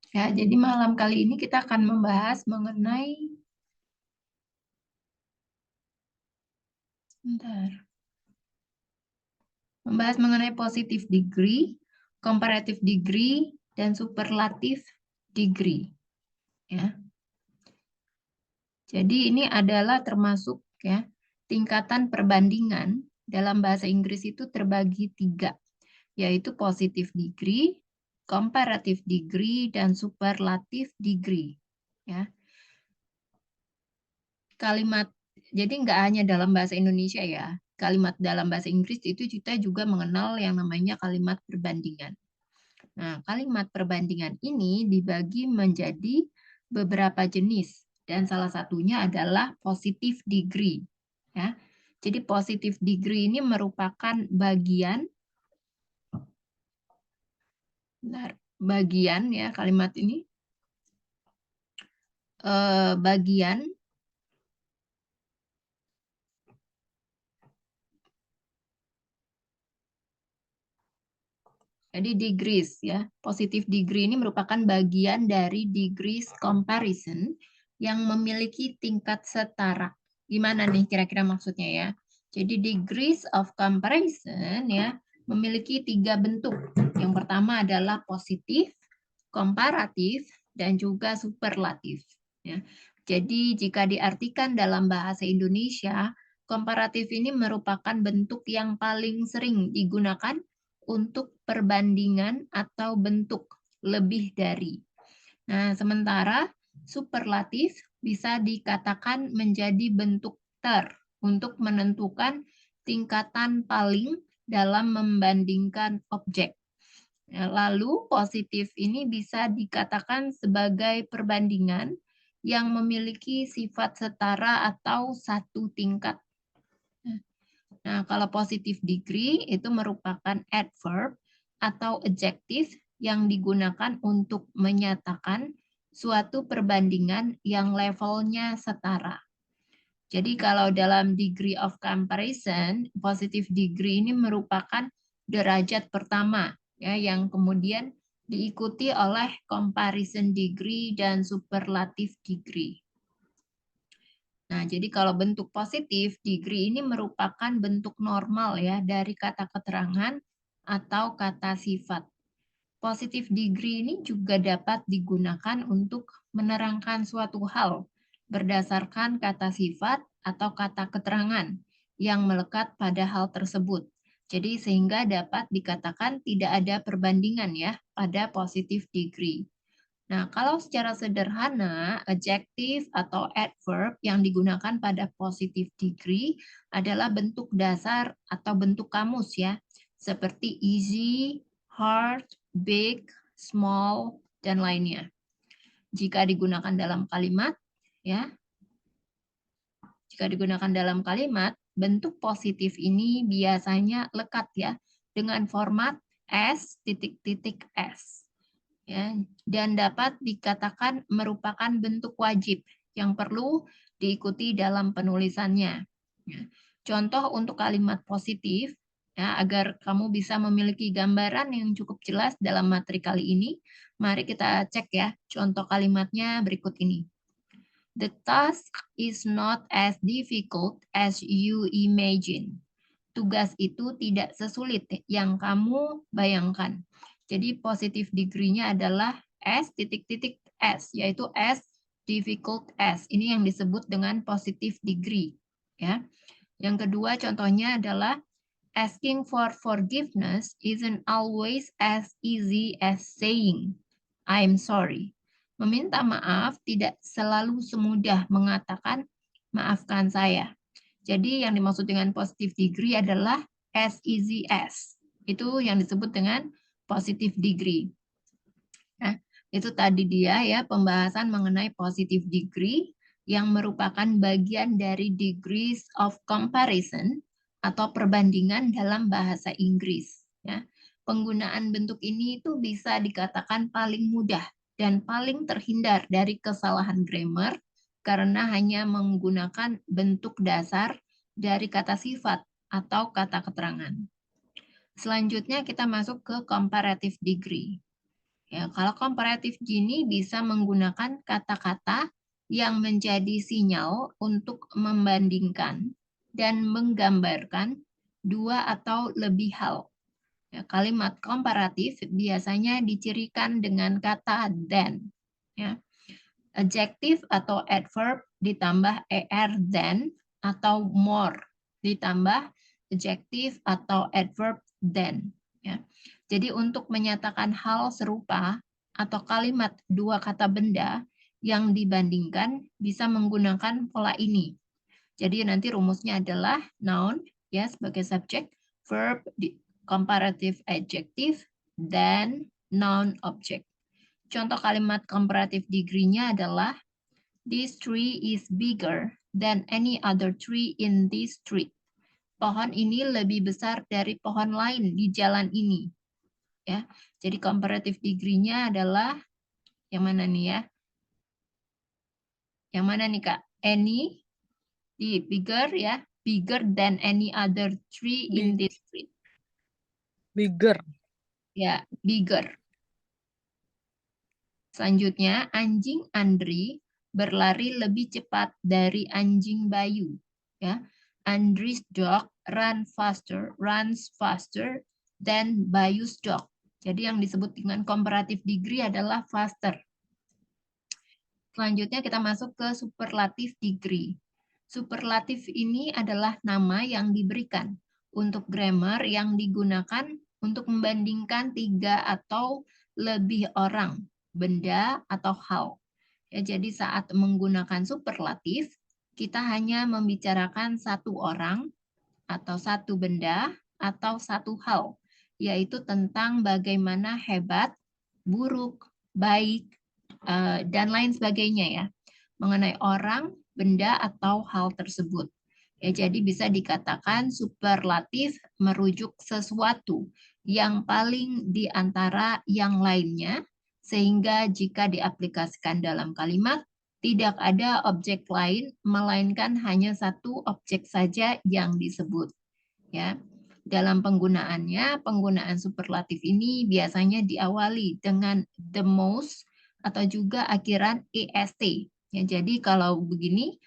Ya, jadi malam kali ini kita akan membahas mengenai positive degree, comparative degree, dan superlative degree. Ya. Jadi ini adalah termasuk ya tingkatan perbandingan dalam bahasa Inggris itu terbagi 3, yaitu positive degree, comparative degree, dan superlative degree. Ya. Kalimat, jadi nggak hanya dalam bahasa Indonesia ya, kalimat dalam bahasa Inggris itu kita juga mengenal yang namanya kalimat perbandingan. Nah, kalimat perbandingan ini dibagi menjadi beberapa jenis dan salah satunya adalah positive degree. Ya, jadi positive degree ini merupakan bagian ya kalimat ini bagian jadi degrees ya. Positive degree ini merupakan bagian dari degrees comparison yang memiliki tingkat setara. Gimana nih kira-kira maksudnya ya? Jadi degrees of comparison ya memiliki 3 bentuk. Yang pertama adalah positif, komparatif, dan juga superlatif. Ya. Jadi jika diartikan dalam bahasa Indonesia, komparatif ini merupakan bentuk yang paling sering digunakan untuk perbandingan atau bentuk lebih dari. Nah, sementara superlatif bisa dikatakan menjadi bentuk ter untuk menentukan tingkatan paling dalam membandingkan objek. Lalu positif ini bisa dikatakan sebagai perbandingan yang memiliki sifat setara atau satu tingkat. Nah, kalau positive degree itu merupakan adverb atau adjective yang digunakan untuk menyatakan suatu perbandingan yang levelnya setara. Jadi kalau dalam degree of comparison, positive degree ini merupakan derajat pertama ya yang kemudian diikuti oleh comparison degree dan superlative degree. Nah, jadi kalau bentuk positif, degree ini merupakan bentuk normal ya dari kata keterangan atau kata sifat. Positif degree ini juga dapat digunakan untuk menerangkan suatu hal berdasarkan kata sifat atau kata keterangan yang melekat pada hal tersebut. Jadi sehingga dapat dikatakan tidak ada perbandingan ya pada positif degree. Nah, kalau secara sederhana, adjective atau adverb yang digunakan pada positive degree adalah bentuk dasar atau bentuk kamus ya, seperti easy, hard, big, small, dan lainnya. Jika digunakan dalam kalimat, ya, bentuk positif ini biasanya lekat ya dengan format S titik-titik S. Ya, dan dapat dikatakan merupakan bentuk wajib yang perlu diikuti dalam penulisannya. Ya. Contoh untuk kalimat positif, ya, agar kamu bisa memiliki gambaran yang cukup jelas dalam materi kali ini, mari kita cek ya contoh kalimatnya berikut ini. The task is not as difficult as you imagine. Tugas itu tidak sesulit yang kamu bayangkan. Jadi positive degree-nya adalah S titik-titik S, yaitu S difficult S. Ini yang disebut dengan positive degree. Ya. Yang kedua contohnya adalah asking for forgiveness isn't always as easy as saying I'm sorry. Meminta maaf tidak selalu semudah mengatakan maafkan saya. Jadi yang dimaksud dengan positive degree adalah as easy as. Itu yang disebut dengan positive degree. Nah, itu tadi dia ya pembahasan mengenai positive degree yang merupakan bagian dari degrees of comparison atau perbandingan dalam bahasa Inggris. Ya. Penggunaan bentuk ini itu bisa dikatakan paling mudah dan paling terhindar dari kesalahan grammar karena hanya menggunakan bentuk dasar dari kata sifat atau kata keterangan. Selanjutnya kita masuk ke comparative degree. Ya, kalau comparative gini bisa menggunakan kata-kata yang menjadi sinyal untuk membandingkan dan menggambarkan dua atau lebih hal. Ya, kalimat komparatif biasanya dicirikan dengan kata than. Ya. Adjective atau adverb ditambah er than atau more ditambah adjective atau adverb than. Ya. Jadi untuk menyatakan hal serupa atau kalimat dua kata benda yang dibandingkan bisa menggunakan pola ini. Jadi nanti rumusnya adalah noun ya sebagai subjek, verb comparative adjective, then noun object. Contoh kalimat comparative degree-nya adalah this tree is bigger than any other tree in this street. Pohon ini lebih besar dari pohon lain di jalan ini. Ya. Jadi comparative degree-nya adalah yang mana nih ya? Yang mana nih Kak? Any di bigger ya, bigger than any other tree in this street. Bigger. Ya, bigger. Selanjutnya, anjing Andri berlari lebih cepat dari anjing Bayu. Ya, Andri's dog runs faster than Bayu's dog. Jadi yang disebut dengan comparative degree adalah faster. Selanjutnya kita masuk ke superlative degree. Superlatif ini adalah nama yang diberikan untuk grammar yang digunakan untuk membandingkan tiga atau lebih orang, benda, atau hal. Ya, jadi saat menggunakan superlatif, kita hanya membicarakan satu orang, atau satu benda, atau satu hal, yaitu tentang bagaimana hebat, buruk, baik, dan lain sebagainya ya, mengenai orang, benda, atau hal tersebut. Ya, jadi bisa dikatakan superlatif merujuk sesuatu yang paling di antara yang lainnya, sehingga jika diaplikasikan dalam kalimat, tidak ada objek lain, melainkan hanya satu objek saja yang disebut. Ya. Dalam penggunaannya, penggunaan superlatif ini biasanya diawali dengan the most atau juga akhiran est. Ya, jadi kalau begini,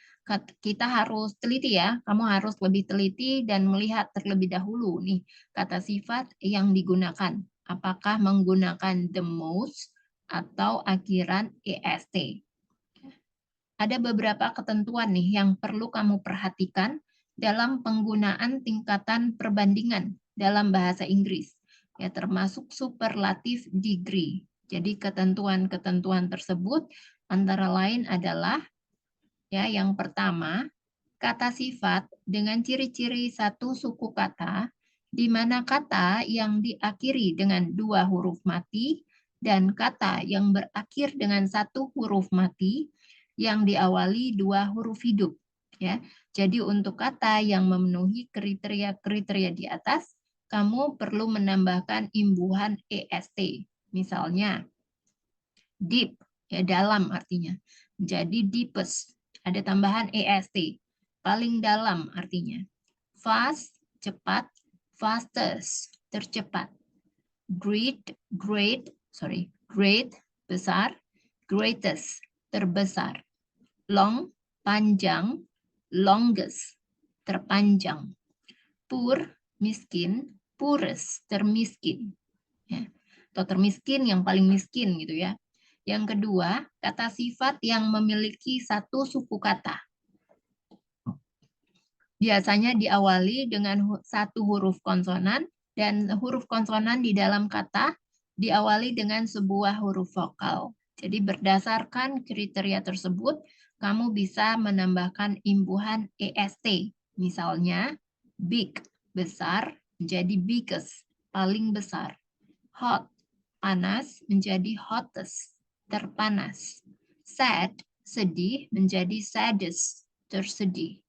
kita harus teliti ya. Kamu harus lebih teliti dan melihat terlebih dahulu nih kata sifat yang digunakan. Apakah menggunakan the most atau akhiran est. Ada beberapa ketentuan nih yang perlu kamu perhatikan dalam penggunaan tingkatan perbandingan dalam bahasa Inggris, ya termasuk superlative degree. Jadi ketentuan-ketentuan tersebut antara lain adalah ya yang pertama, kata sifat dengan ciri-ciri satu suku kata di mana kata yang diakhiri dengan dua huruf mati dan kata yang berakhir dengan satu huruf mati yang diawali dua huruf hidup. Ya, jadi untuk kata yang memenuhi kriteria-kriteria di atas, kamu perlu menambahkan imbuhan est. Misalnya, deep, ya dalam artinya. Jadi deepest, ada tambahan est. Paling dalam artinya. Fast, cepat. Fastest, tercepat. Great, besar. Greatest, terbesar. Long, panjang. Longest, terpanjang. Poor, miskin. Poorest, termiskin. Ya. Atau termiskin yang paling miskin gitu ya. Yang kedua, kata sifat yang memiliki satu suku kata. Biasanya diawali dengan satu huruf konsonan dan huruf konsonan di dalam kata diawali dengan sebuah huruf vokal. Jadi berdasarkan kriteria tersebut, kamu bisa menambahkan imbuhan est. Misalnya, big, besar, menjadi biggest, paling besar. Hot, panas, menjadi hottest, terpanas. Sad, sedih, menjadi saddest, tersedih.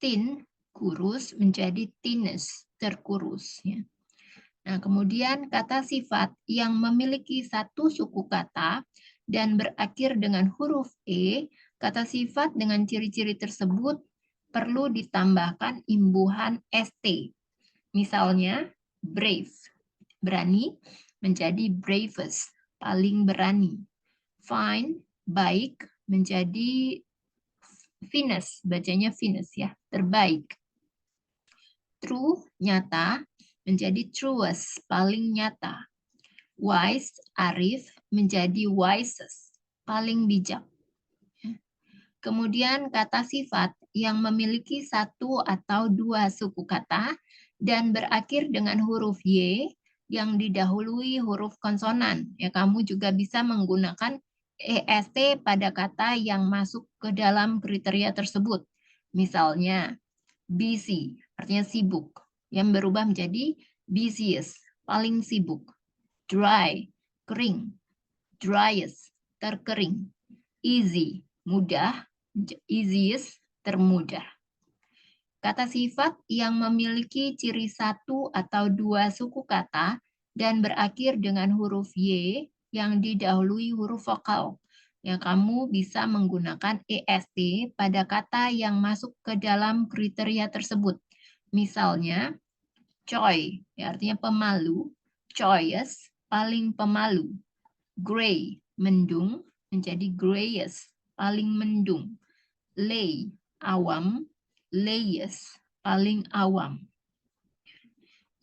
Thin, kurus, menjadi thinnest, terkurus. Ya. Nah, kemudian kata sifat yang memiliki satu suku kata dan berakhir dengan huruf E, kata sifat dengan ciri-ciri tersebut perlu ditambahkan imbuhan ST. Misalnya, brave, berani, menjadi bravest, paling berani. Fine, baik, menjadi finest, bacanya finest ya, terbaik. True, nyata, menjadi truest, paling nyata. Wise, arif, menjadi wisest, paling bijak. Kemudian kata sifat yang memiliki satu atau dua suku kata dan berakhir dengan huruf Y yang didahului huruf konsonan. Ya, kamu juga bisa menggunakan EST pada kata yang masuk ke dalam kriteria tersebut. Misalnya, busy, artinya sibuk, yang berubah menjadi busiest, paling sibuk. Dry, kering. Driest, terkering. Easy, mudah. Easiest, termudah. Kata sifat yang memiliki ciri satu atau dua suku kata dan berakhir dengan huruf Y yang didahului huruf vokal. Ya, kamu bisa menggunakan EST pada kata yang masuk ke dalam kriteria tersebut. Misalnya, coy, ya, artinya pemalu. Joyous, paling pemalu. Gray, mendung, menjadi grayest, paling mendung. Lay, awam. Layest, paling awam.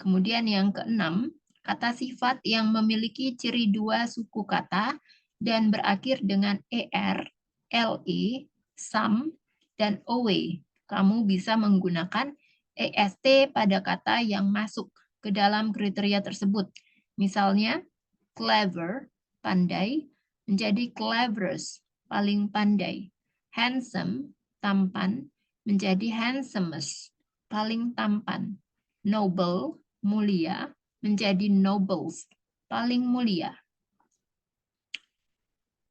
Kemudian yang keenam, kata sifat yang memiliki ciri dua suku kata dan berakhir dengan ER, LE, some, dan OE. Kamu bisa menggunakan EST pada kata yang masuk ke dalam kriteria tersebut. Misalnya, clever, pandai, menjadi cleverest, paling pandai. Handsome, tampan, menjadi handsomest, paling tampan. Noble, mulia, menjadi nobles, paling mulia.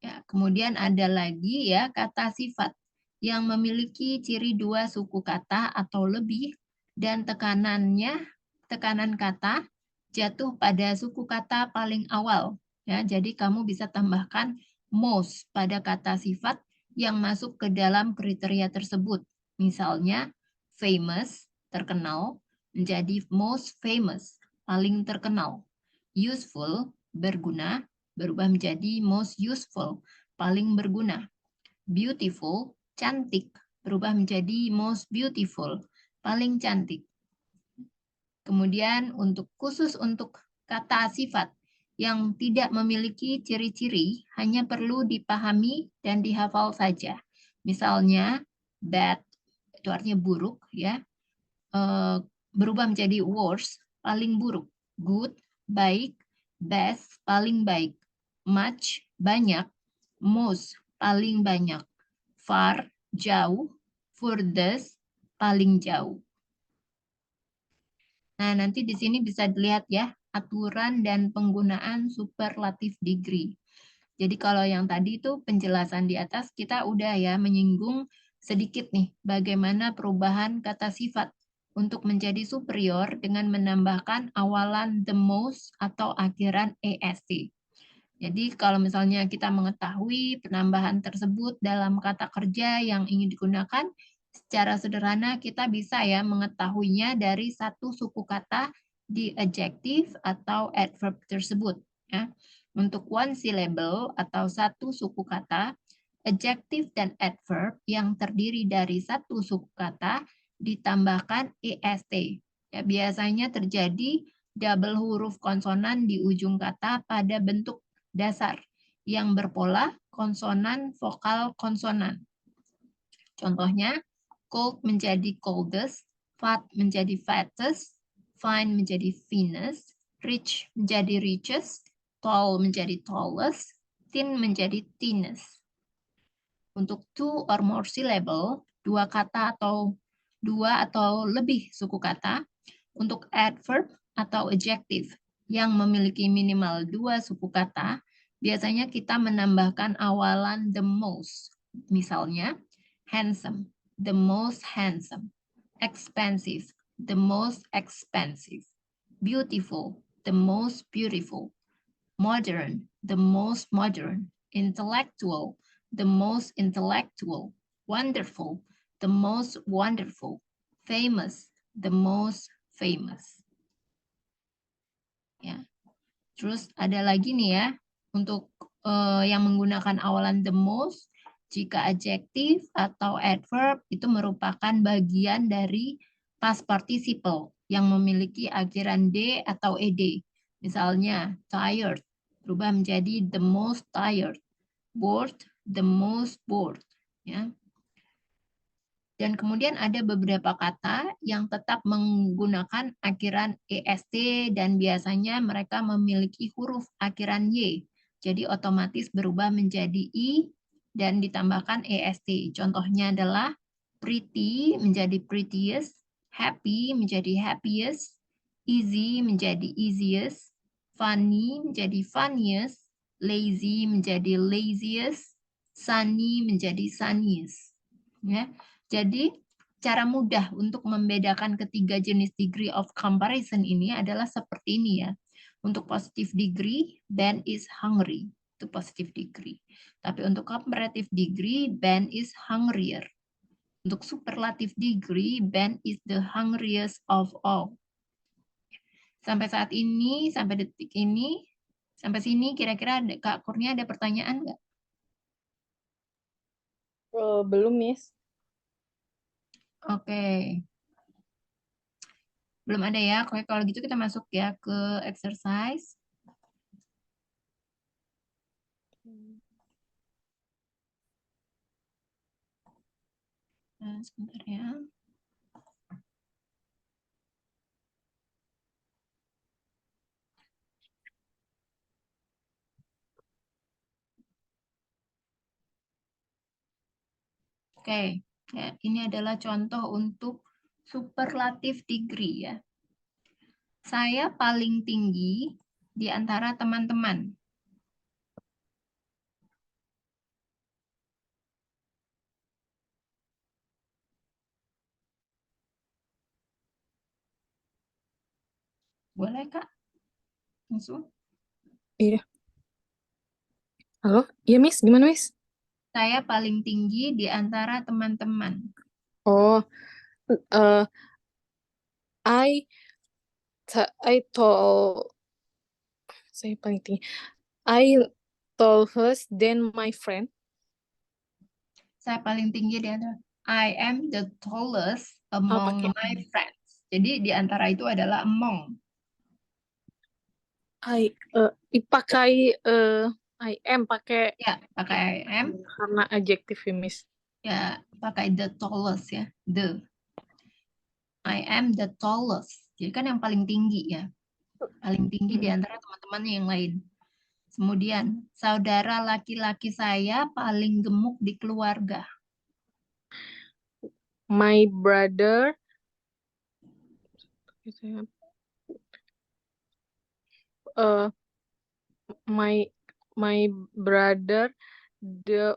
Ya, kemudian ada lagi ya kata sifat yang memiliki ciri dua suku kata atau lebih dan tekanan kata jatuh pada suku kata paling awal. Ya, jadi kamu bisa tambahkan most pada kata sifat yang masuk ke dalam kriteria tersebut. Misalnya famous, terkenal, menjadi most famous, paling terkenal. Useful, berguna, berubah menjadi most useful, paling berguna. Beautiful, cantik, berubah menjadi most beautiful, paling cantik. Kemudian khusus untuk kata sifat yang tidak memiliki ciri-ciri hanya perlu dipahami dan dihafal saja. Misalnya bad itu artinya buruk ya. Berubah menjadi worse, paling buruk. Good, baik. Best, paling baik. Much, banyak. Most, paling banyak. Far, jauh. Furthest, paling jauh. Nah, nanti di sini bisa dilihat ya, aturan dan penggunaan superlative degree. Jadi kalau yang tadi itu penjelasan di atas, kita udah ya menyinggung sedikit nih, bagaimana perubahan kata sifat untuk menjadi superior dengan menambahkan awalan the most atau akhiran est. Jadi kalau misalnya kita mengetahui penambahan tersebut dalam kata kerja yang ingin digunakan, secara sederhana kita bisa ya mengetahuinya dari satu suku kata di adjective atau adverb tersebut. Ya. Untuk one syllable atau satu suku kata, adjective dan adverb yang terdiri dari satu suku kata ditambahkan est. Ya, biasanya terjadi double huruf konsonan di ujung kata pada bentuk dasar yang berpola konsonan vokal konsonan. Contohnya, cold menjadi coldest, fat menjadi fattest, fine menjadi finest, rich menjadi richest, tall menjadi tallest, thin menjadi thinnest. Untuk two or more syllable, dua atau lebih suku kata, untuk adverb atau adjective yang memiliki minimal dua suku kata, biasanya kita menambahkan awalan the most. Misalnya, handsome, the most handsome. Expensive, the most expensive. Beautiful, the most beautiful. Modern, the most modern. Intellectual, the most intellectual. Wonderful, the most wonderful. Famous, the most famous. Ya. Terus ada lagi nih ya, untuk yang menggunakan awalan the most, jika adjektif atau adverb itu merupakan bagian dari past participle yang memiliki akhiran d atau ed. Misalnya, tired berubah menjadi the most tired, bored, the most bored. Ya. Dan kemudian ada beberapa kata yang tetap menggunakan akhiran est dan biasanya mereka memiliki huruf akhiran y. Jadi otomatis berubah menjadi i dan ditambahkan est. Contohnya adalah pretty menjadi prettiest, happy menjadi happiest, easy menjadi easiest, funny menjadi funniest, lazy menjadi laziest, sunny menjadi sunniest. Ya. Jadi, cara mudah untuk membedakan ketiga jenis degree of comparison ini adalah seperti ini ya. Untuk positive degree, Ben is hungry. Itu positive degree. Tapi untuk comparative degree, Ben is hungrier. Untuk superlative degree, Ben is the hungriest of all. Sampai saat ini, sampai detik ini, sampai sini kira-kira Kak Kurnia ada pertanyaan nggak? Belum, Miss. Oke. Belum ada ya. Oke, kalau gitu kita masuk ya ke exercise. Nah, sebentar ya. Oke, ya, ini adalah contoh untuk superlative degree ya. Saya paling tinggi di antara teman-teman. Boleh, Kak? Langsung. Iya. Halo? Iya, Miss. Gimana, Miss? Saya paling tinggi di antara teman-teman. Oh, uh, I told saya paling tinggi. I tallest than my friend. Saya paling tinggi di antara. I am the tallest among pakai my friends. Jadi di antara itu adalah among. pakai I am pakai Ya, pakai I am. karena adjektif ya, Miss. Ya, pakai the tallest ya. The. I am the tallest. Jadi kan yang paling tinggi ya. Paling tinggi di antara teman-temannya yang lain. Kemudian, saudara laki-laki saya paling gemuk di keluarga. My brother uh, my brother the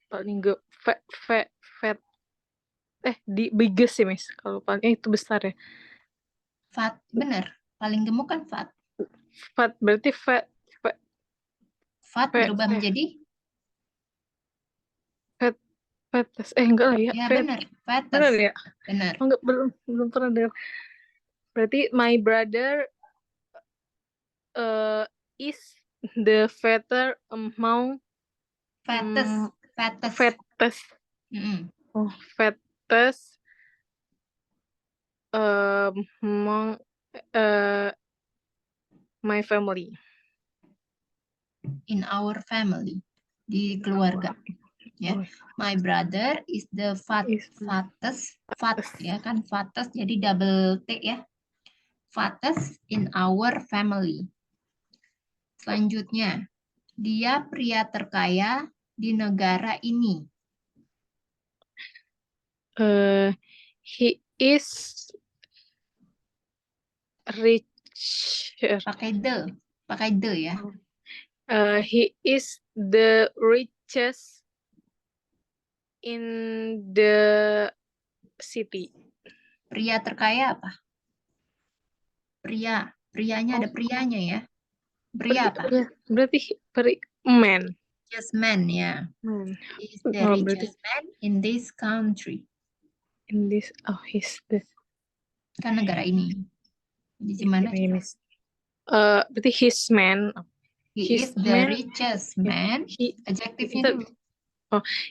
paling fat di biggest sih, Miss. Kalau paling itu besar ya. Fat, benar. Paling gemuk kan fat. Fat berarti fat Berubah menjadi? enggak lah ya. Ya, Fat. benar. Fattest. Benar ya? Benar. Enggak, belum pernah dengar. Berarti my brother is the fatter among Fattest. fattest. Oh, fattest among my family. In our family. Di keluarga. Ya. My brother is the fattest. Fat ya kan, fattest jadi double T ya. Fattest in our family. Selanjutnya, dia pria terkaya di negara ini. He is rich. Pakai the ya. He is the richest in the city. Pria terkaya apa? Prianya ada prianya ya. Pria apa? Berarti man. richest man, ya. He is the Oh, berarti richest man in this country. in this, he's the, Kan negara ini. Di mana? berarti his man. He His is the man. richest Ya, man. Adjektifnya dulu.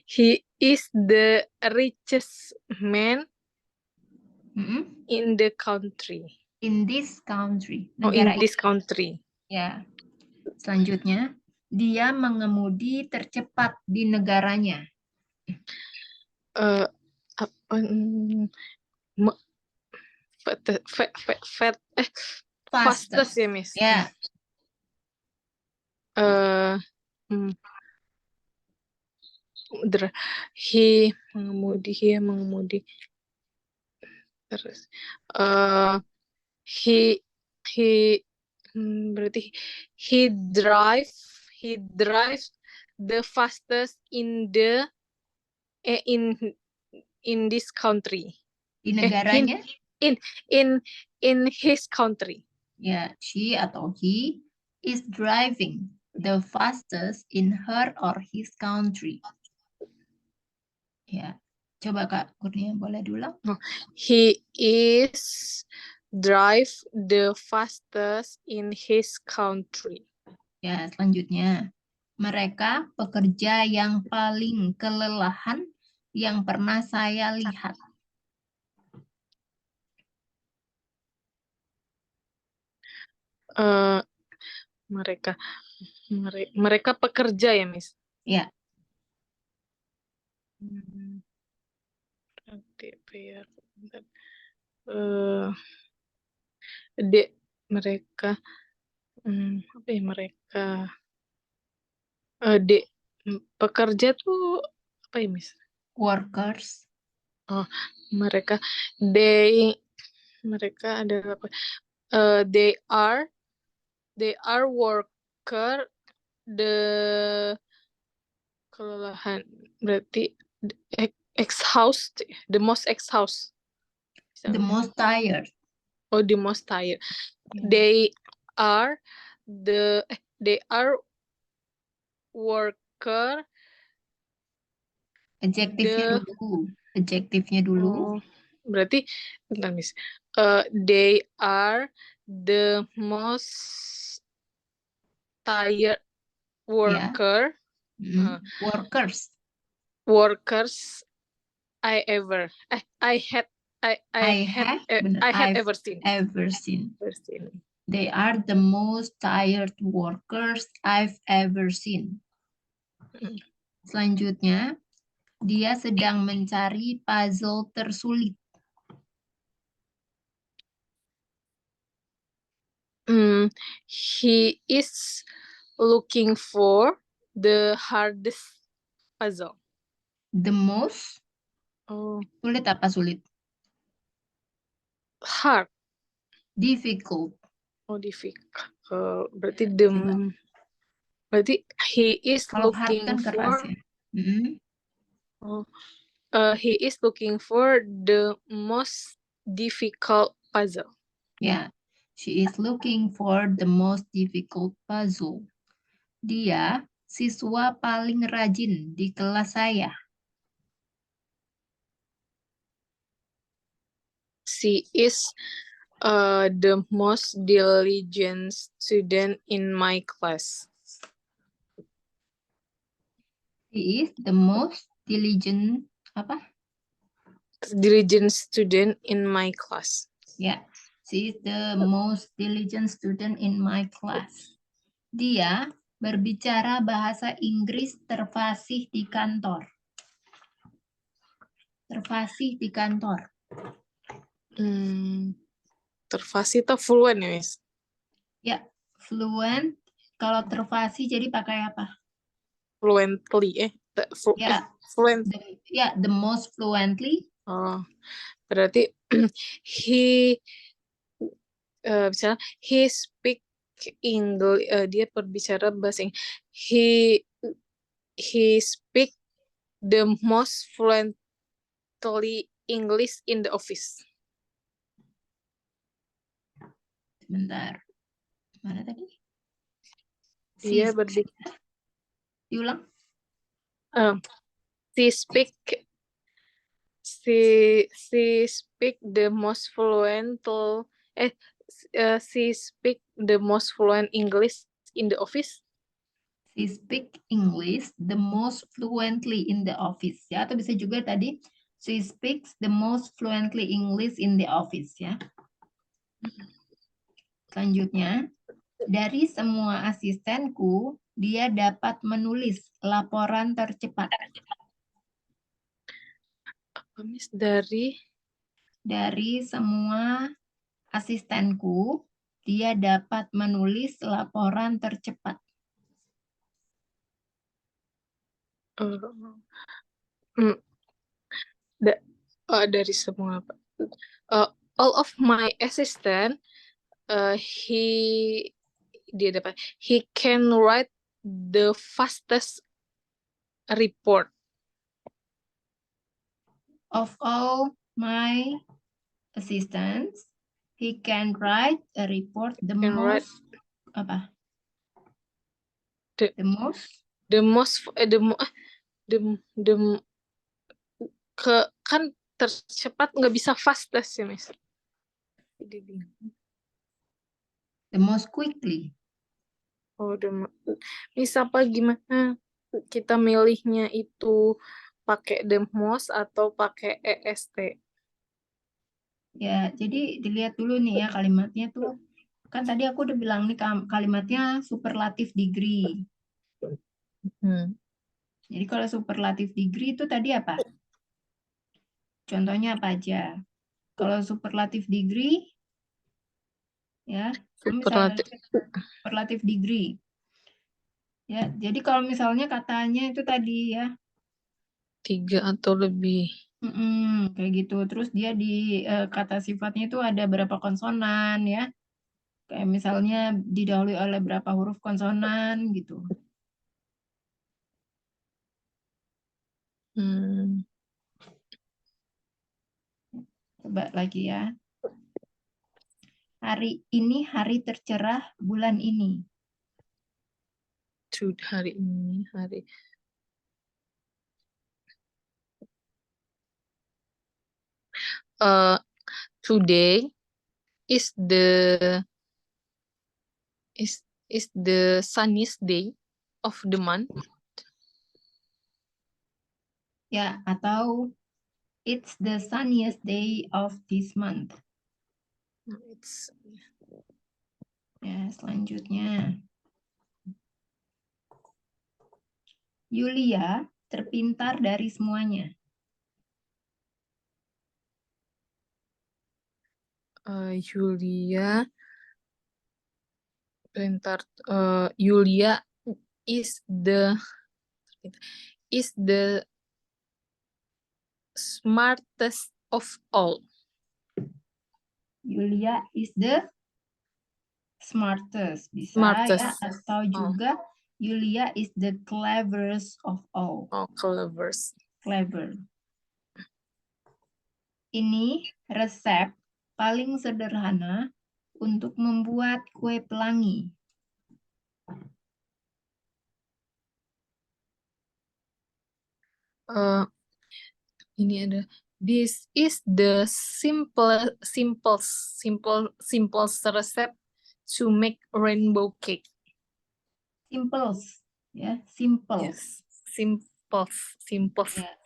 He is the richest man Mm-mm. in the country. In this country. Oh, in Negara this ini. country. Ya. Selanjutnya, dia mengemudi tercepat di negaranya. Apa? Fastest ya, Miss. Ya. He mengemudi terus he berarti he drives the fastest in the in this country. Di negaranya? In his country. Ya, she atau he is driving the fastest in her or his country. Ya, coba Kak Kurnia boleh diulang? He is drive the fastest in his country. Ya, selanjutnya. Mereka pekerja yang paling kelelahan yang pernah saya lihat. Mereka pekerja ya, Miss? Ya. Mereka apa ya mereka pekerja tuh apa ya, Miss? Workers. Mereka adalah apa? They are worker the kelelahan berarti exhaust, the most exhaust. The most tired. Oh, the most tired. Yeah. They are worker. Adjektifnya dulu. Berarti bentar, Miss. They are the most tired worker. Yeah. Workers I had ever seen. They are the most tired workers I've ever seen. Selanjutnya, dia sedang mencari puzzle tersulit. He is looking for the hardest puzzle. The most? Sulit apa sulit? Hard. Difficult. Difficult. Berarti he is looking for. He is looking for the most difficult puzzle. Yeah, she is looking for the most difficult puzzle. Dia siswa paling rajin di kelas saya. She is the most diligent student in my class. She is the most diligent student in my class. Yeah, she is the most diligent student in my class. Dia berbicara bahasa Inggris terfasih di kantor. Terfasih di kantor. Terfasih atau fluent ya, Miss? Ya, fluent. Kalau terfasih jadi pakai apa? Fluently, fluent. The most fluently. Berarti misalnya he speak English, dia berbicara bahasa Inggris. He speak the most fluently English in the office. Sebentar. Mana tadi? Dia berbicara. Diulang. She speak the most fluent she speak the most fluent English in the office. She speak English the most fluently in the office ya, atau bisa juga tadi she speaks the most fluently English in the office ya. Selanjutnya, dari semua asistenku, dia dapat menulis laporan tercepat. Apa, Miss? Dari semua asistenku, dia dapat menulis laporan tercepat. Dari semua apa? All of my assistant, he can write the fastest report. Of all my assistants, he can write a report the most kan tercepat nggak bisa fastest ya, Miss. The most quickly. Oh, Miss, apa gimana kita milihnya itu pakai the most atau pakai EST? Ya, jadi dilihat dulu nih ya kalimatnya tuh. Kan tadi aku udah bilang nih kalimatnya superlative degree. Jadi kalau superlative degree itu tadi apa? Contohnya apa aja? Kalau superlative degree, ya, misalnya superlative degree. Ya, jadi kalau misalnya katanya itu tadi ya 3 atau lebih. kayak gitu. Terus dia di kata sifatnya itu ada berapa konsonan ya. Kayak misalnya didahului oleh berapa huruf konsonan gitu. Coba lagi ya. Hari ini hari tercerah bulan ini. Hari ini hari. Today is the sunniest day of the month. Ya, atau it's the sunniest day of this month. Ya, selanjutnya. Yulia terpintar dari semuanya. Yulia is the smartest of all. Yulia is the smartest. Bisa ya, atau juga Yulia is the cleverest of all. Clever. Ini resep paling sederhana untuk membuat kue pelangi. Ini ada. This is the simplest recipe to make rainbow cake. Simples, ya, simple. Yes, simple. Yeah.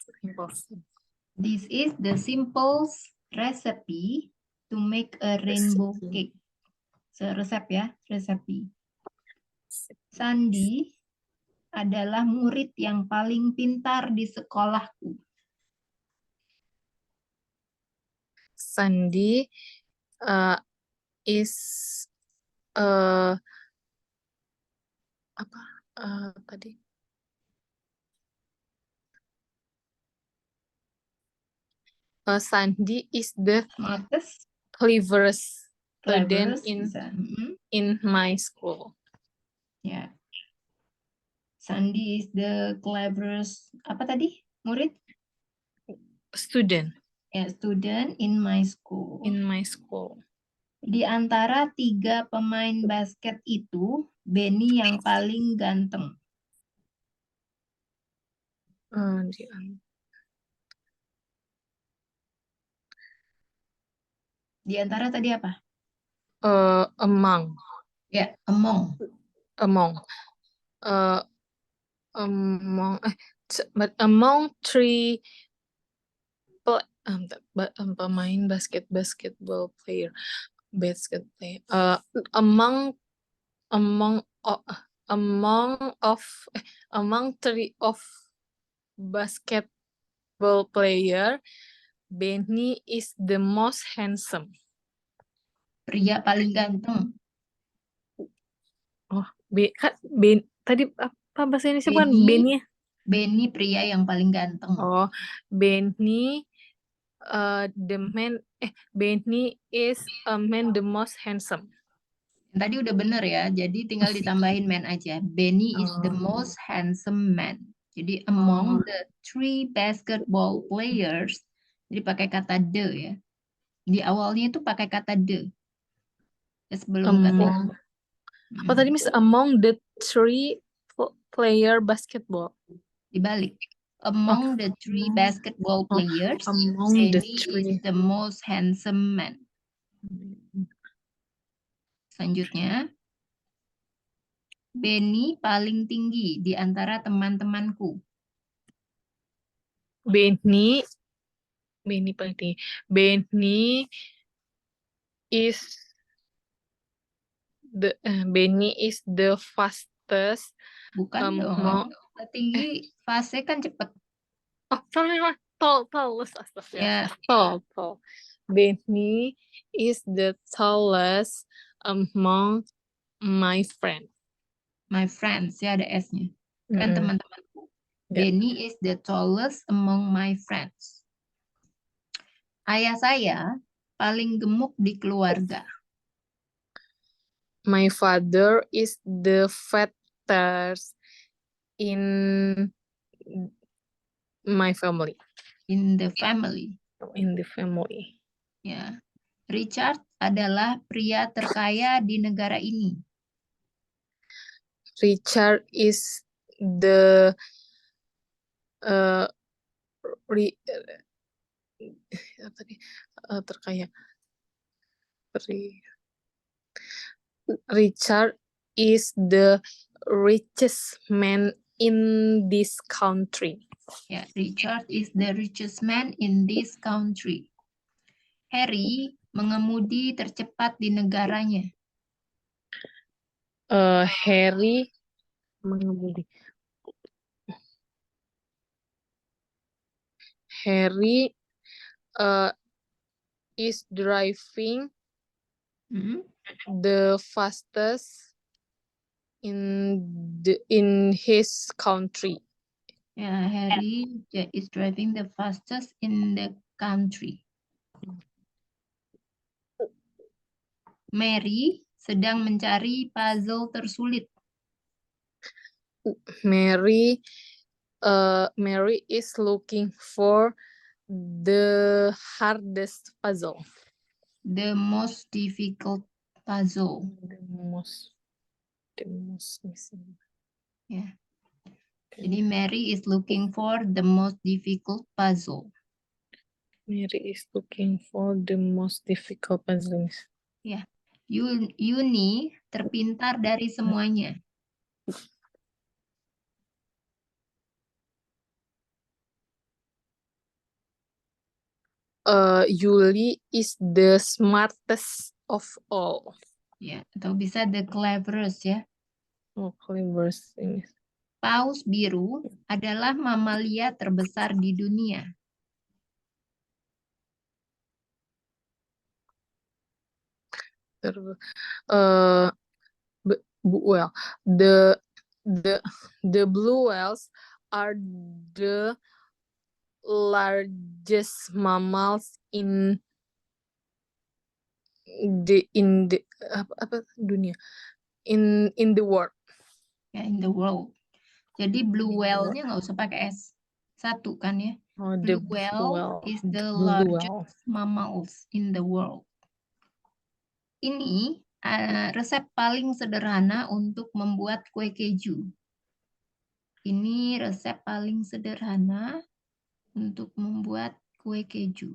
This is the simplest recipe to make a rainbow cake. Resep ya, resepi. Sandi adalah murid yang paling pintar di sekolahku. Sandi is tadi? Sandi is the smartest, cleverest cleverest in my school. Ya. Sandi is the cleverest, apa tadi? Murid? Student. Ya, student in my school. In my school. Di antara 3 pemain basket itu, Benny yang paling ganteng. Di antara tadi apa? Among. Ya, among. Uh, among. But among three pemain basketball player. Among three of basketball player, Benny is the most handsome. Pria paling ganteng. Oh, tadi apa bahasa Indonesia bukan Benny. Benny ya? Benny pria yang paling ganteng. Oh, Benny Benny is a man the most handsome. Tadi udah bener ya, jadi tinggal ditambahin man aja. Benny is the most handsome man. Jadi among the 3 basketball players, jadi pakai kata the ya. Di awalnya itu pakai kata the. Ya, sebelum kata apa tadi Miss? Among the 3 player basketball. Dibalik. Among the 3 basketball players, Benny is the most handsome man. Selanjutnya, Benny paling tinggi di antara teman-temanku. Benny paling tinggi. Benny is the fastest. Bukan dong. Tinggi fase kan cepet. Tall. Ya. Tall. Benny is the tallest among my friends. My friends, ya ada S-nya. Kan teman-temanku. Yeah. Benny is the tallest among my friends. Ayah saya paling gemuk di keluarga. My father is the fattest in my family. In the family. Ya. Richard adalah pria terkaya di negara ini. Richard is the terkaya. Richard is the richest man in this country. Ya, Richard is the richest man in this country. Harry mengemudi tercepat di negaranya. Harry mengemudi. Harry is driving the fastest in his country. Ya, Harry is driving the fastest in the country. Mary sedang mencari puzzle tersulit. Mary is looking for the hardest puzzle. The most difficult puzzle. The most missing. Ya. Jadi Mary is looking for the most difficult puzzle. Mary is looking for the most difficult puzzle. Ya. Yuni terpintar dari semuanya. Yuli is the smartest of all. Ya, atau bisa the cleverest ya. Oh, cleverest ini. Paus biru adalah mamalia terbesar di dunia. Well, the blue whales are the largest mammals in the dunia, in the world. Ya, in the world. Jadi blue whale-nya nggak usah pakai S. Satu kan ya. Blue whale is the largest mammals in the world. Ini resep paling sederhana untuk membuat kue keju. Ini resep paling sederhana untuk membuat kue keju.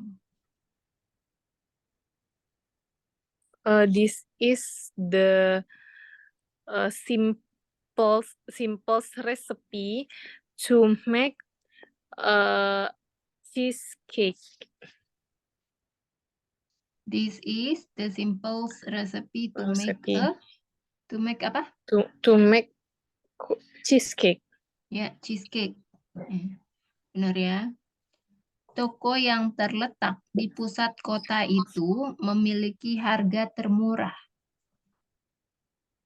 This is the simplest recipe to make cheesecake. This is the simple recipe to make apa? To make cheesecake. Ya, cheesecake. Benar ya. Toko yang terletak di pusat kota itu memiliki harga termurah.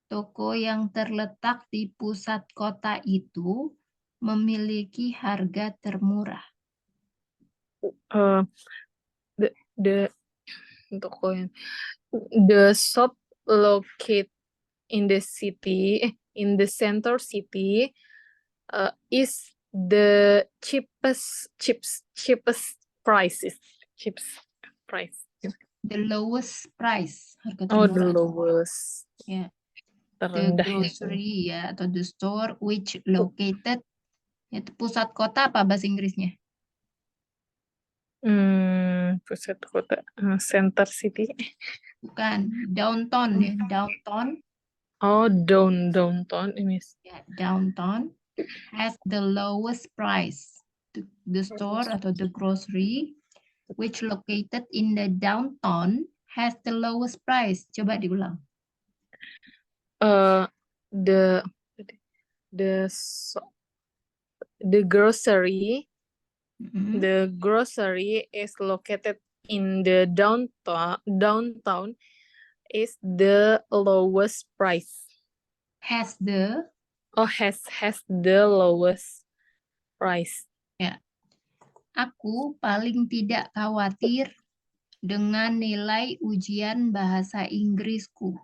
Toko yang terletak di pusat kota itu memiliki harga termurah. The shop located in the city, in the center city, is the cheapest price. The lowest price, harga Oh, the termurah. lowest. Ya. The Terendah. grocery ya, atau the store which located, itu pusat kota apa bahasa Inggrisnya? Pusat kota, center city. Bukan, downtown ya, downtown. Oh, downtown ini. Ya, downtown has the lowest price. The store atau the grocery which located in the downtown has the lowest price. Coba diulang. The grocery. The grocery is located in the downtown is the lowest price. Has the lowest price. Ya. Aku paling tidak khawatir dengan nilai ujian bahasa Inggrisku.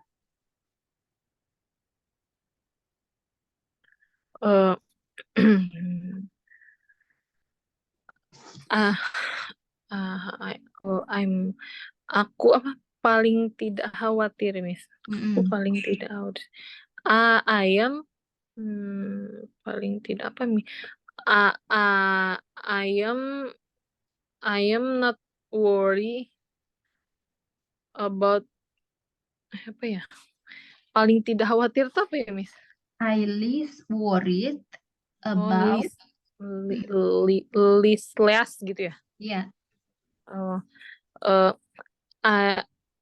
Paling tidak khawatir, Miss. Aku paling tidak khawatir. I am paling tidak apa, Miss? I am not worry about apa ya? Paling tidak khawatir itu apa ya, Miss? I least worried about less gitu ya? ya.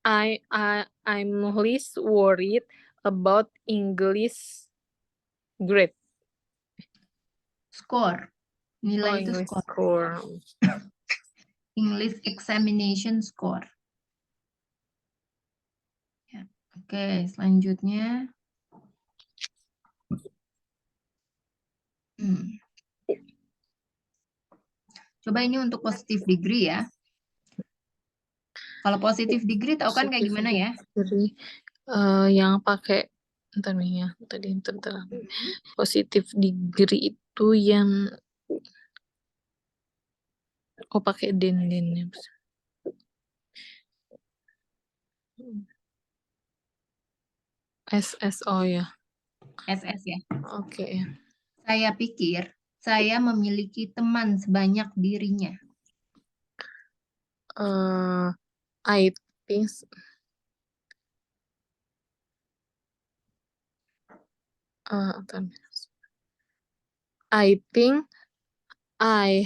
I'm least worried about English grade. Score. Nilai itu English score. score. English examination score. Ya. Oke, selanjutnya. Coba ini untuk positive degree ya. Kalau positive degree tahu kan kayak gimana ya? Yang pakai positive degree itu yang pakai den ya. SSO ya. SS ya. Oke. Saya pikir saya memiliki teman sebanyak dirinya. I think I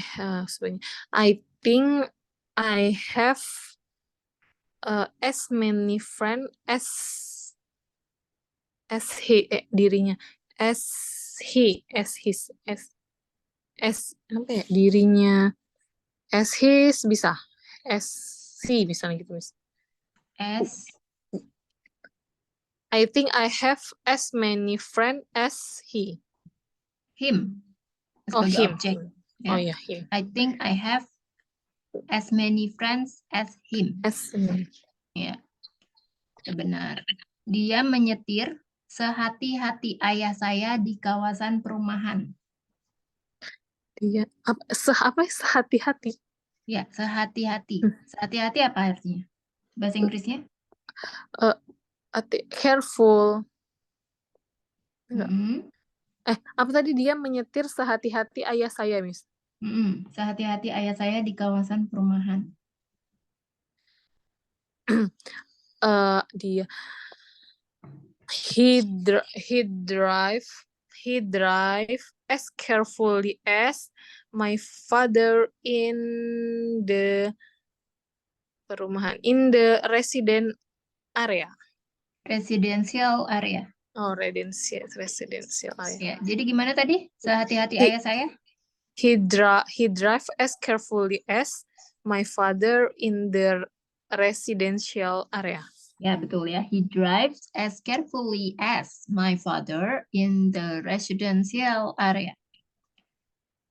have as many friends as he dirinya as dirinya as his bisa as he misalnya gitu, Miss. I think I have as many friends as he. Him. Sebagai him. Objek. Ya. Oh ya, him. I think I have as many friends as him. Ya. Benar. Dia menyetir sehati-hati ayah saya di kawasan perumahan. Dia sehati-hati. Ya, sehati-hati. Sehati-hati apa artinya? Bahasa Inggrisnya? Careful. Apa tadi dia menyetir sehati-hati ayah saya, Miss? Sehati-hati ayah saya di kawasan perumahan. Dia he drive as carefully as my father in the perumahan, in the resident area. Residential area. Oh, residential area. Ya, jadi gimana tadi? Sehati-hati He- ayah saya? He drive as carefully as my father in the residential area. Ya, betul ya. He drives as carefully as my father in the residential area.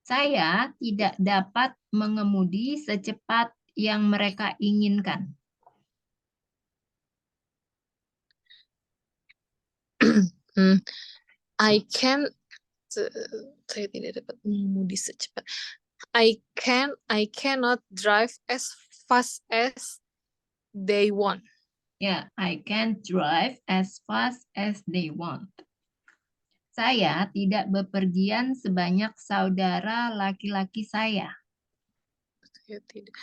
Saya tidak dapat mengemudi secepat yang mereka inginkan. I can saya tidak dapat mengemudi secepat. I cannot drive as fast as they want. Ya, I can't drive as fast as they want. Saya tidak bepergian sebanyak saudara laki-laki saya. Saya tidak.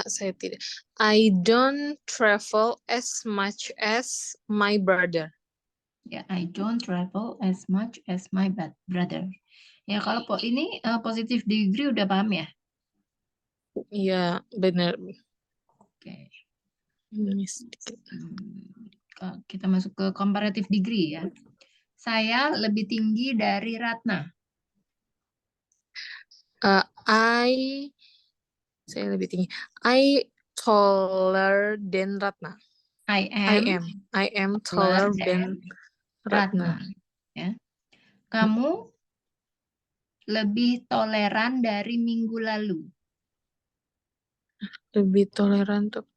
Saya tidak. I don't travel as much as my brother. Ya, I don't travel as much as my brother. Ya, kalau ini positive degree udah paham ya? Iya, benar. Oke. Sedikit. Kita masuk ke comparative degree ya. Saya lebih tinggi dari Ratna. Saya lebih tinggi. I taller than Ratna. I am taller than Ratna. Ya. Kamu lebih toleran dari minggu lalu. Lebih toleran tuh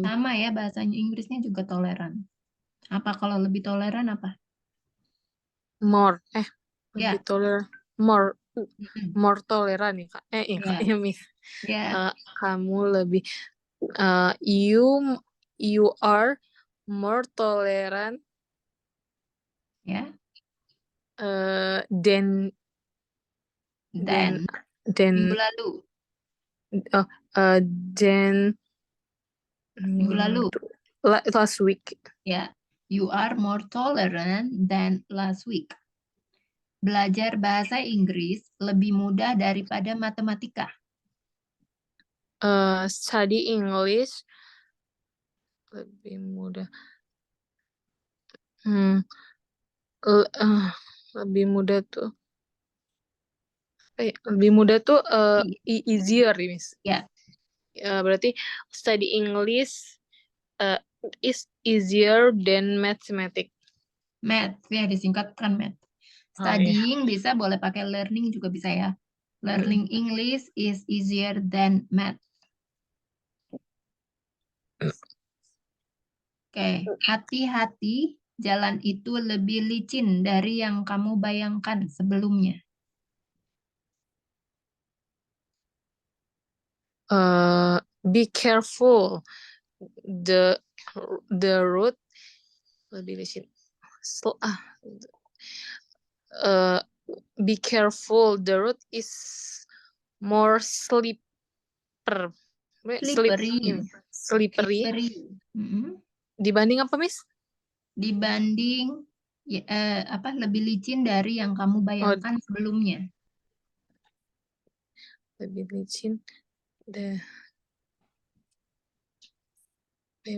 Sama ya, bahasanya Inggrisnya juga toleran. Apa kalau lebih toleran apa? More. Ya. Lebih toleran. More toleran ya, Kak. Ya, Miss. Ya. Kamu lebih you are more tolerant Ya. Than minggu lalu. Than Minggu lalu. Last week. Ya. You are more tolerant than last week. Belajar bahasa Inggris lebih mudah daripada matematika. Study English lebih mudah. Lebih mudah tuh. Lebih mudah tuh easier, Miss. Ya. Berarti study English is easier than mathematics. Math, ya disingkatkan math. Studying bisa boleh pakai learning juga bisa ya. Learning English is easier than math. Oke, hati-hati, jalan itu lebih licin dari yang kamu bayangkan sebelumnya. Be careful, the road lebih licin. Be careful, the road is more slippery. Dibanding apa, Miss? Dibanding lebih licin dari yang kamu bayangkan sebelumnya. Lebih licin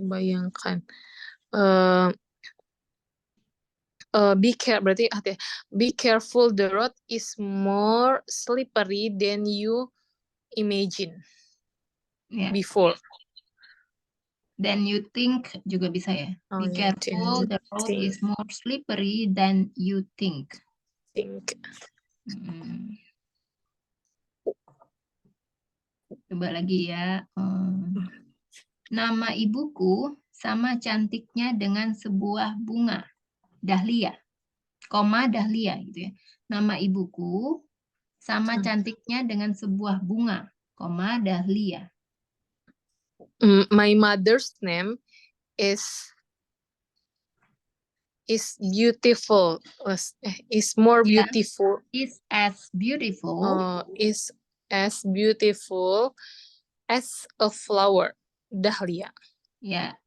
bayangkan. Berarti be careful, the road is more slippery than you imagine before. Than you think juga bisa ya. Be careful, the road is more slippery than you think. Coba lagi ya. Nama ibuku sama cantiknya dengan sebuah bunga. Dahlia. Dahlia gitu ya. Nama ibuku sama cantiknya dengan sebuah bunga. Dahlia. My mother's name is beautiful. Is more Yeah. beautiful. Is as beautiful. Is as beautiful as a flower, dahlia. Yeah.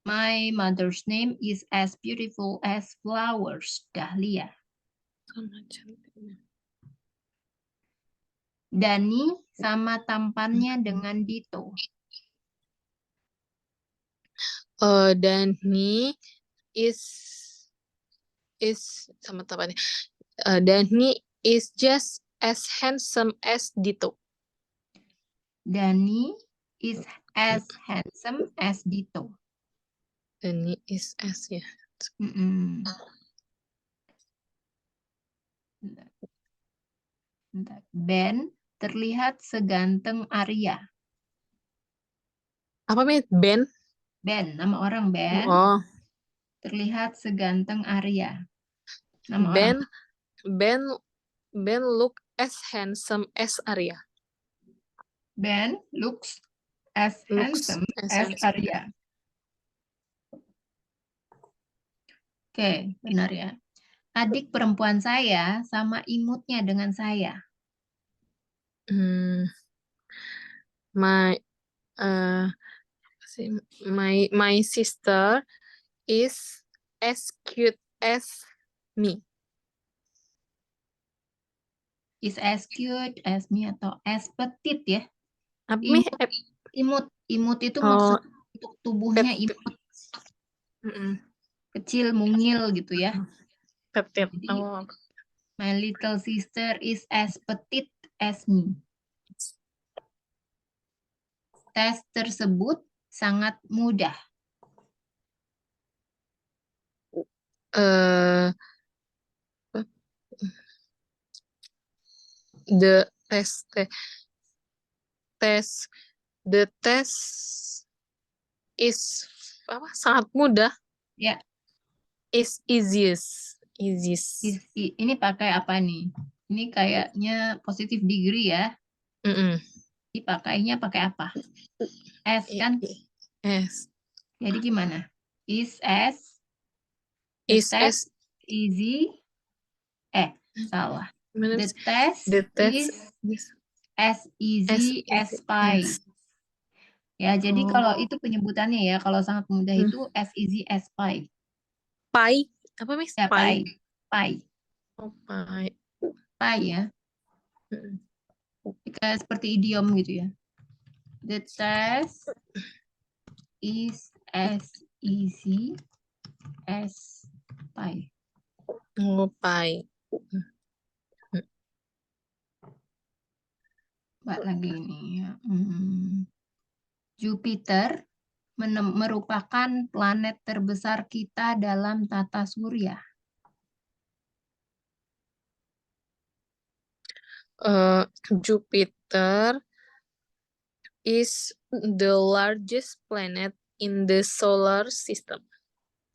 My mother's name is as beautiful as flowers, dahlia. Dani sama tampannya dengan Dito. Dani is sama tampannya. Dani is just as handsome as Dito. Dani is as handsome as Dito. Dani is as, ya. Ben terlihat seganteng Arya. Apa nih Ben? Ben, nama orang Ben. Terlihat seganteng Arya. Nama orang. Ben look as handsome as Arya. Ben looks as handsome as Arya. Oke, benar ya. Adik perempuan saya sama imutnya dengan saya. My sister is as cute as me. Is as cute as me atau as petite ya? Imut itu maksud untuk tubuhnya imut. Kecil, mungil gitu ya. Petite. Jadi, my little sister is as petite as me. Tes tersebut sangat mudah. The test is sangat mudah. Ya. Is easiest. Ini pakai apa nih? Ini kayaknya positive degree ya. Dipakainya pakai apa? S kan? S. Jadi gimana? Is as easy. Salah. The test is as easy as pie. Ya, jadi kalau itu penyebutannya ya, kalau sangat mudah itu as easy as pie. Pie? Apa Miss? Ya, pie. Pie ya. Jika seperti idiom gitu ya. The test is as easy as pie. Pie. Mbak lagi ini ya. Jupiter merupakan planet terbesar kita dalam tata surya. Jupiter is the largest planet in the solar system.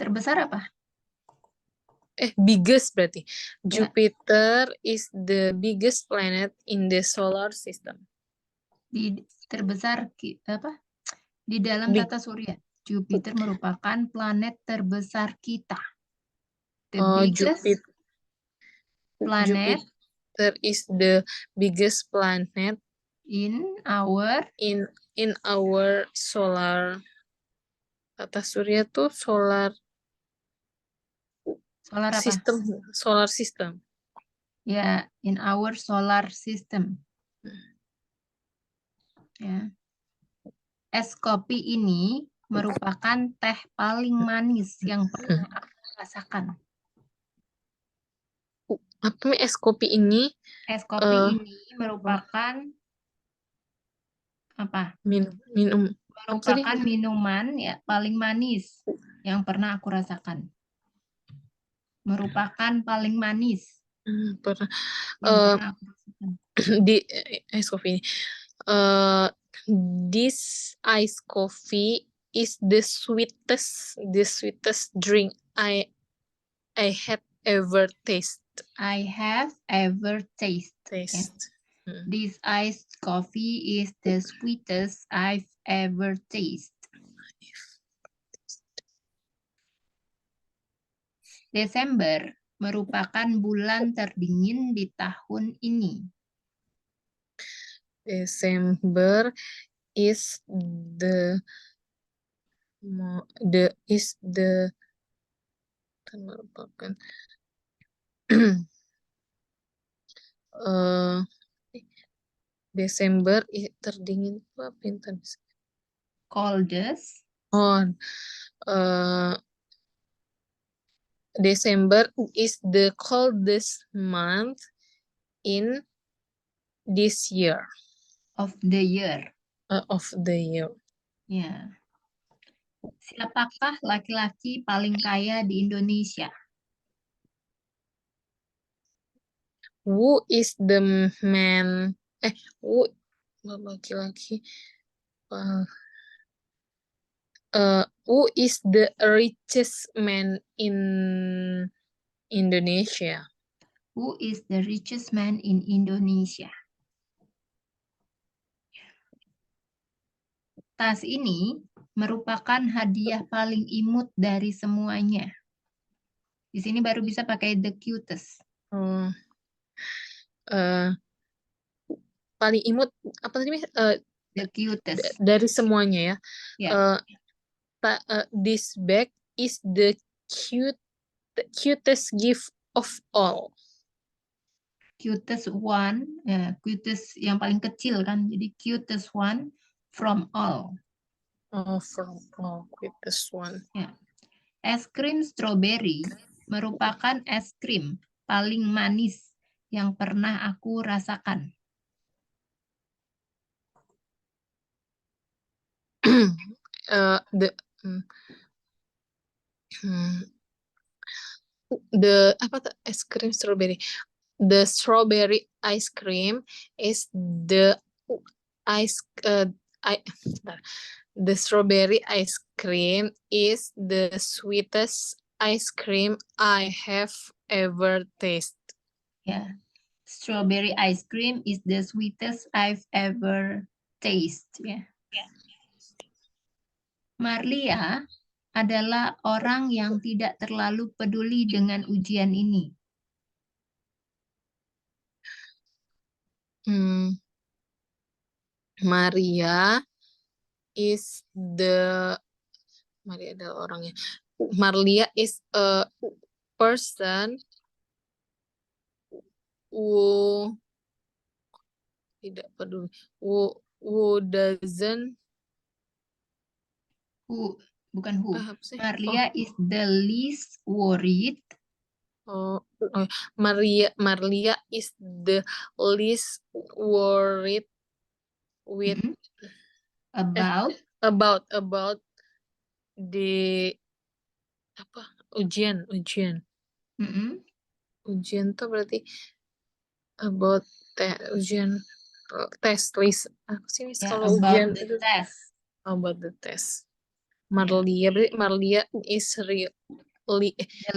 Terbesar apa? Biggest berarti. Ya. Jupiter is the biggest planet in the solar system. Terbesar apa? Di dalam tata surya. Jupiter merupakan planet terbesar kita. The biggest planet. Jupiter is the biggest planet in our solar. Tata surya tuh solar system. Apa? Solar system. Ya, in our solar system. Ya. Es kopi ini merupakan teh paling manis yang pernah aku rasakan. Apa nih es kopi ini? Es kopi ini merupakan apa? Minum. Merupakan minuman ya paling manis yang pernah aku rasakan. Merupakan paling manis. Pernah. Pernah aku rasakan. Di es kopi ini. This ice coffee is the sweetest drink I have ever tasted. I have ever tasted. This iced coffee is the sweetest I've ever tasted. Desember merupakan bulan terdingin di tahun ini. December is the merupakan Desember terdingin itu apa yang tadi? Coldest. December is the coldest month in this year. Of the year. Ya. Siapakah laki-laki paling kaya di Indonesia? Who is the man? Laki-laki. Who is the richest man in Indonesia? Who is the richest man in Indonesia? Tas ini merupakan hadiah paling imut dari semuanya. Di sini baru bisa pakai the cutest. Paling imut apa tadi? The cutest. Dari semuanya ya. Ya. This bag is the cutest gift of all. Cutest one, cutest yang paling kecil kan, jadi cutest one from all. From all, cutest one. Ya. Es krim strawberry merupakan es krim paling manis yang pernah aku rasakan. Es krim strawberry. The strawberry ice cream is the strawberry ice cream is the sweetest ice cream I have ever tasted. Ya, strawberry ice cream is the sweetest I've ever tasted. Ya. Marlia adalah orang yang tidak terlalu peduli dengan ujian ini. Maria adalah orangnya. Marlia is a person who tidak peduli. Who doesn't. Bukan who. Marlia is the least worried. Marlia is the least worried with about the ujian. Ujian tuh berarti about ujian test list apa sih kalau ujian the test. About the test. Marlia berarti Marlia is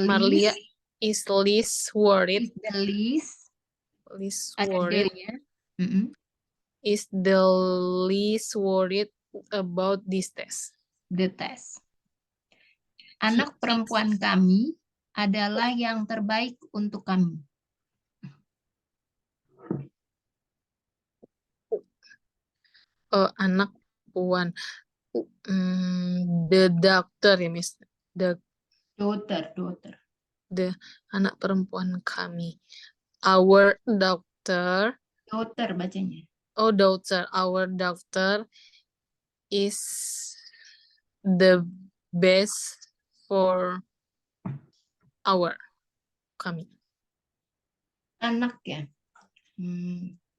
Marlia is least worried. The least worried. Is the least worried about this test. The test. Anak perempuan kami adalah yang terbaik untuk kami. Anak perempuan. The doctor ya, Miss. The daughter. The anak perempuan kami. Our doctor. Daughter bacanya. Daughter. Our doctor is the best for kami. Anak ya.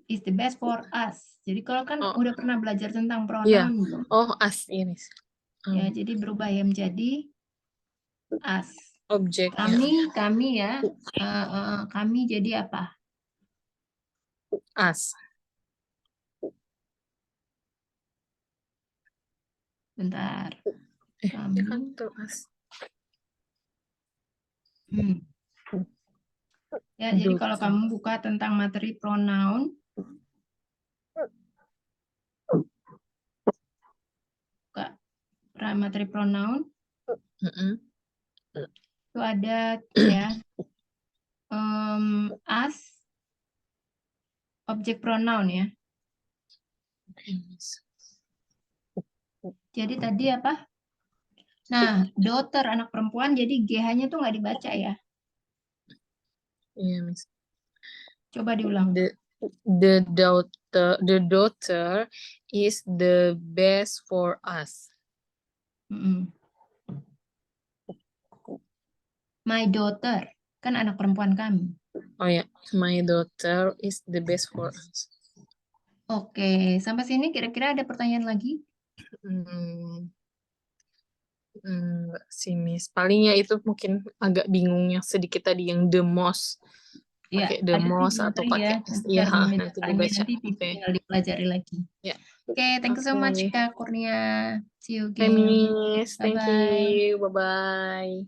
Is the best for us. Jadi kalau kan udah pernah belajar tentang pronoun belum? Us ini. Ya, jadi berubah ya menjadi us. Objek. Kami ya. Kami jadi apa? Us. Bentar. Kami. Us. Ya, jadi kalau kamu buka tentang materi pronoun, materi pronoun. Itu ada ya. As objek pronoun ya. Jadi tadi apa? Nah, daughter anak perempuan, jadi GH-nya tuh nggak dibaca ya. Iya, Miss. Coba diulang. The daughter is the best for us. My daughter, kan anak perempuan kami. Oh ya, my daughter is the best for us. Oke, sampai sini kira-kira ada pertanyaan lagi? Enggak sih, Miss. Palingnya itu mungkin agak bingungnya sedikit tadi yang the most. Ya, Pakai the ada most di atau materi pakai ya. nanti dibaca. Nanti tinggal dipelajari lagi. Ya. Oke, thank you so much Kak Kurnia. See you Bye, again. Miss. Thank Bye-bye. you. Bye-bye.